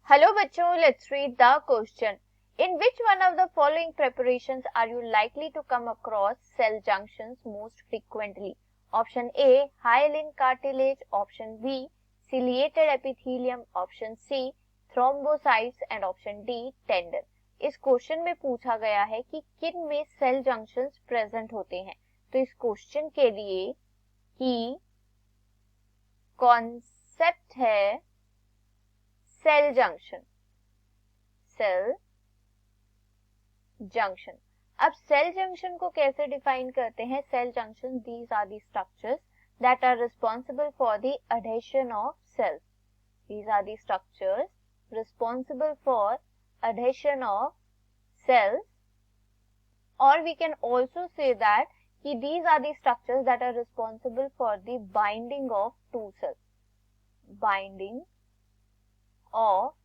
Hello बच्चों, let's read the question. In which one of the following preparations are you likely to come across cell junctions most frequently? Option A, hyaline cartilage. Option B, ciliated epithelium. Option C, thrombocytes. And option D, tendon. इस question में पूछा गया है कि किन में cell junctions present होते हैं. तो इस क्वेश्चन के लिए की कॉन्सेप्ट है सेल जंक्शन. Cell junction. अब सेल जंक्शन को कैसे डिफाइन करते हैं? Cell junction, these are the structures that are responsible for the adhesion of cells. These are the structures responsible for adhesion of cells. और we can also say that कि these are the structures that are responsible for the binding of two cells. Binding of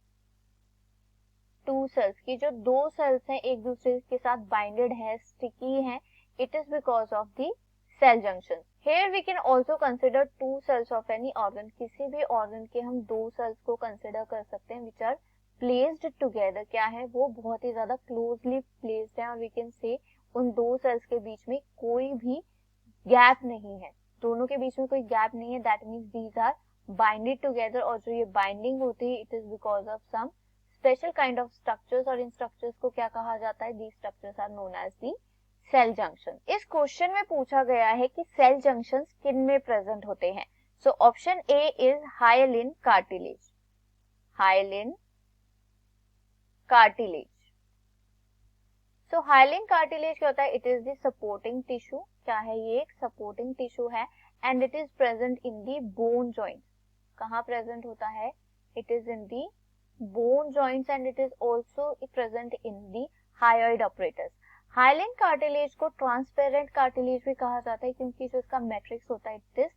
two cells की जो दो sales हैं एक दूसरे के साथ बाइंडेड है, स्टिकी है, it is because of the cell junction. Here we can also consider two cells of any organ. किसी भी ऑर्गन के हम दो सेल्स को कंसीडर कर सकते हैं विच आर प्लेस्ड टुगेदर. क्या है वो? बहुत ही ज्यादा क्लोजली प्लेस्ड है और वी कैन से उन दो सेल्स के बीच में कोई भी गैप नहीं है, दोनों के बीच में कोई गैप नहीं है. That means these are binded together. और जो ये बाइंडिंग होती है it is because of some special kind of structures. और इन स्ट्रक्चर्स को क्या कहा जाता है? These structures are known as the cell junction. इस क्वेश्चन में पूछा गया है कि सेल जंक्शंस किन में प्रेजेंट होते हैं. So option A is hyaline cartilage. Hyaline cartilage. So hyaline cartilage क्या होता है? It is the supporting tissue. क्या है ये? एक सपोर्टिंग टिश्यू है and it is present in the bone joint. कहाँ प्रेजेंट होता है? It is in the bone joints and it is also present in the hyoid apparatus. Hyaline cartilage को transparent cartilage भी कहा जाता है क्योंकि जो इसका मैट्रिक्स होता है it is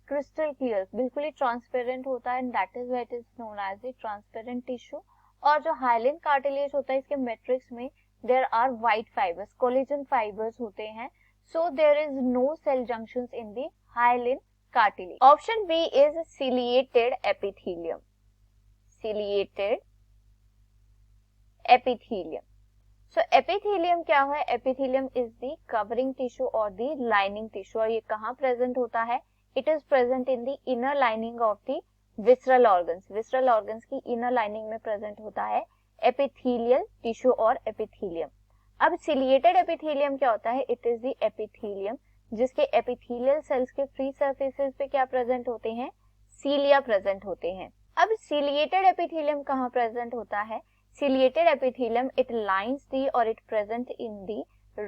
crystal clear, बिल्कुल ही transparent होता है and that is why it is known as the transparent tissue. और जो hyaline cartilage होता है इसके मैट्रिक्स में there are white fibers, collagen fibers होते हैं. So there is no cell junctions in the hyaline cartilage. Option B is ciliated epithelium. Ciliated epithelium. So epithelium क्या है? Epithelium is the covering tissue or the lining tissue. और ये कहाँ present होता है? It is present in the inner lining of the visceral organs. Visceral organs की inner lining में present होता है epithelial tissue और epithelium. अब ciliated epithelium क्या होता है? It is the epithelium जिसके epithelial cells के free surfaces पे क्या present होते हैं? Cilia present होते हैं. अब ciliated epithelium कहाँ प्रेजेंट होता है? Ciliated epithelium it lines the or it present in the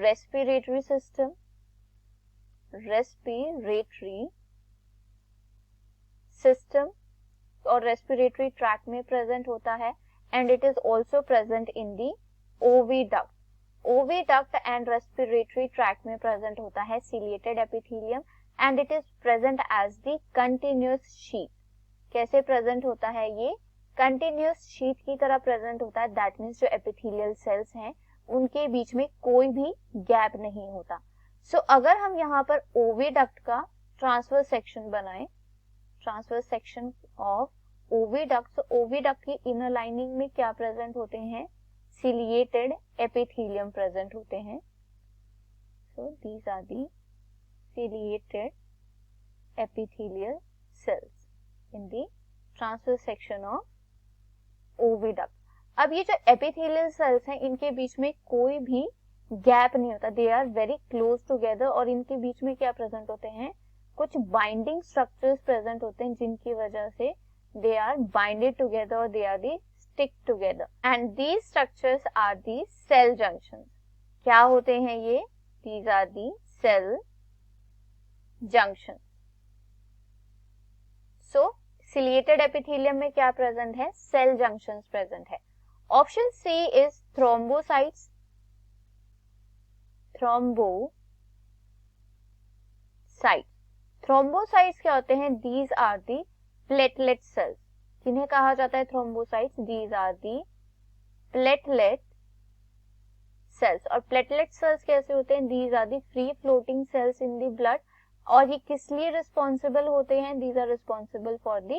respiratory system. Respiratory system और respiratory tract में present होता है and it is also present in the oviduct. Oviduct and respiratory tract में present होता है ciliated epithelium and it is present as the continuous sheath. कैसे present होता है ये? कंटिन्यूअस शीट की तरह प्रेजेंट होता है. दैट मीन्स जो एपिथेलियल सेल्स हैं उनके बीच में कोई भी गैप नहीं होता. सो अगर हम यहाँ पर ओविडक्ट का ट्रांसवर्स सेक्शन बनाएं, ट्रांसवर्स सेक्शन ऑफ ओविडक्ट, तो ओविडक्ट की इनर लाइनिंग में क्या प्रेजेंट होते हैं? सिलिएटेड एपिथेलियम प्रेजेंट होते हैं. So these are the ciliated epithelial cells in the transverse section of oviduct. अब ये जो epithelial cells हैं इनके बीच में कोई भी गैप नहीं होता. they are very close together और इनके बीच में क्या प्रेजेंट होते हैं? कुछ बाइंडिंग स्ट्रक्चर्स प्रेजेंट होते हैं जिनकी वजह से they are binded together और they are the stick together and these structures are the cell junctions. क्या होते हैं ये? these are the cell junctions. So ciliated epithelium में क्या प्रेजेंट है? सेल जंक्शंस प्रेजेंट है. Option C is thrombocytes. Thrombocytes. Thrombocytes क्या होते हैं? These are the platelet cells. किन्हें कहा जाता है thrombocytes? These are the platelet cells. और प्लेटलेट सेल्स कैसे होते हैं? These are the free floating cells in the blood. और ये किस लिए रिस्पॉन्सिबल होते हैं? These are responsible for the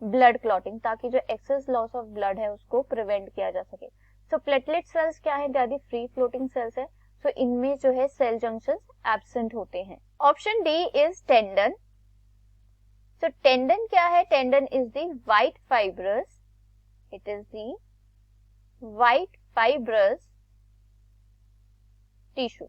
blood clotting, ताकि जो एक्सेस लॉस ऑफ ब्लड है उसको प्रिवेंट किया जा सके। सो प्लेटलेट सेल्स क्या है, दे फ्री फ्लोटिंग सेल्स है, सो इनमें जो है सेल जंक्शंस एब्सेंट होते हैं। Option D is tendon. So tendon क्या है, tendon is the white fibrous, it is the white fibrous tissue.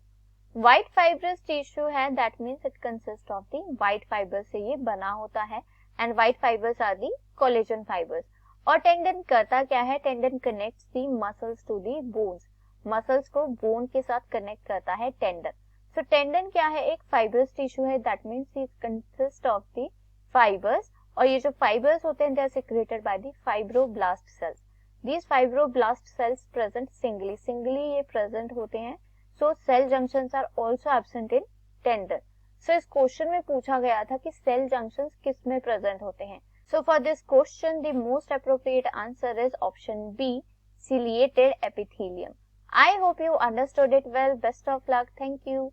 White fibrous tissue है, that means it consist of the white fibres से ये बना होता है, and white fibres are the collagen fibres. और tendon करता क्या है, tendon connects the muscles to the bones, muscles को बोन के साथ कनेक्ट करता है टेंडन। सो टेंडन क्या है, एक फाइब्रस टिश्यू है, that means it consist of the fibres, और ये जो फाइबर्स होते हैं they are secreted by the fibroblast cells. These fibroblast cells present singly ये प्रेजेंट होते हैं। So cell junctions are also absent in tendon. So इस क्वेश्चन में पूछा गया था कि सेल जंक्शंस किस में प्रेजेंट होते हैं। So for this question the most appropriate answer is option B, ciliated epithelium. I hope you understood it well. Best of luck. Thank you.